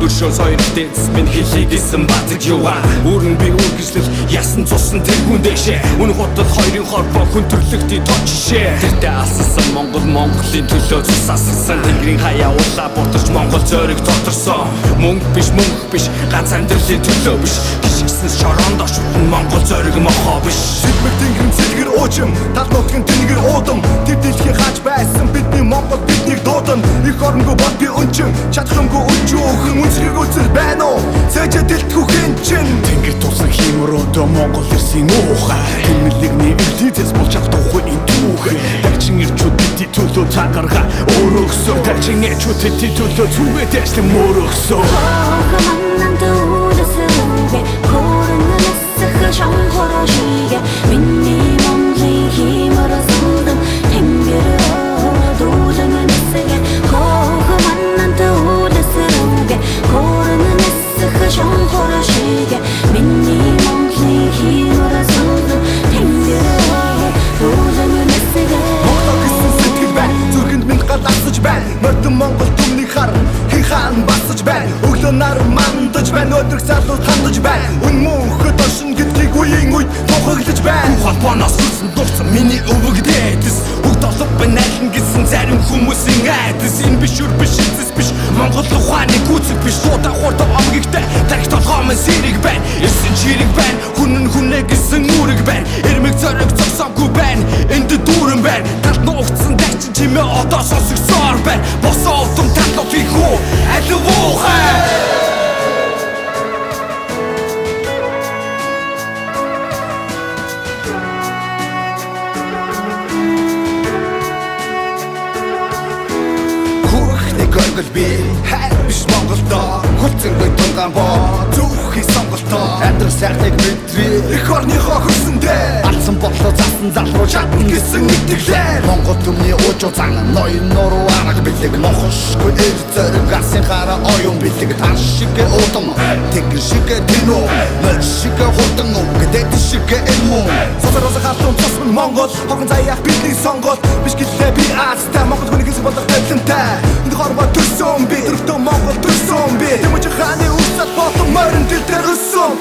өшөө соёртой минь хэлхий гэсэн батг юугаа Үүрэн би үргэлжлэл ясан цусан тэргүүн дэшээ Үн хотод хоёрын хорбоо хүн төрлөختий тод жишээ Тэртээ алссан Монголын төлөө цус асгасан Тэнгэрийн хаяа улаа бутарч Монгол зөрийг тоторсон Мөнгө биш ганц амьдралын төлөө биш Гişгсэн шоронд очвол Монгол зөрийг мохоо биш Сэлмэг тэнгэрэн сэлгэр уучим Тал нутгийн тэнгэр уудам Тэр дэлхий хааж байсан бидний Монгол биднийг дуудан Их оронгүй бол би өнчин чадхангүй өнчөөхөн үнсгэрг үзэл байна уу Цэжэ дэлтгүү хэн чин Тэнгэр тусан хиймөрөөдөө Монгол ирсэн уухай Тэмэлэгний элитээс болж чадахгүй энэ түүхэн Дагчин ирчүүд бидний төлөө цагарга өргөсөн Дагчин ээжүүд бидний төлөө зүгээд ажлын мөргсөн 만난 두드스게 고르는 애쓰그 정호로시게 민니 멍리 힘으로 쏟은 탱글로 도전은 애쓰게 고그 만난 두드스게 고르는 애쓰그 정호로시게 민니 멍리 힘으로 쏟은 탱글로 도전은 애쓰게 Монгол гэсэн сэтгэл байна Зүрхэнд минь галаасаж байна Мордон Монгол түмний хар Хэн хаан басаж байна Өглөө нар мандаж байна Өдрөг залууд хандаж байна Үн мөнхөд оршин гэдгийг үеийн үед тухаглаж байна Холбооноос хүрсэн дурсан миний өвөгдөөс Бүгд олов байна алин гэсэн зарим хүмүүсийн айдас Энэ биш үр биш эцэс биш Монгол ухааны гүцэг биш Суудаа хурдан омгигтай тарих толгоомын сэрэг байна Ирсэн чирэг байна Хүн хүнээ гэсэн үүрэг байна Эрмэг зориг зогсоогүй байна Энд дүүрэн байна Талд нуугдсан дайчин чимээ одоо сонсогсоор байна Босоо овдом талд фигүү аливуухай Горгол би хайр биш Монголдоо Хүлцэнгүй тунгаан боо Зүухий сонголтоо Амьдрах сайхныг мэдрээ Эх орныхоо хөрсөндөө Алсан бодлоо засан залруу чадна гэсэн итгэлээр Монгол түмний уужуу цаана ноён нуруу арга бэлэг Мохошгүй эр зориг асын хараа оюун бэлэг Тан шигэ удам Тэгэр шигэ тэнүү Нөл шигэ хурдан Гэдэд шигэ элмүү Сосороос хатун цосмон Монгол Хоргон заяах бидний сонгол Биш гэлээ би аастай Монгол хүний хэсэг болох талантай Энд хорвоо төрсөн би Төрөвтөө Монгол төрсөн би Тэмүүж хааны үсэл болон морин дээр өссөн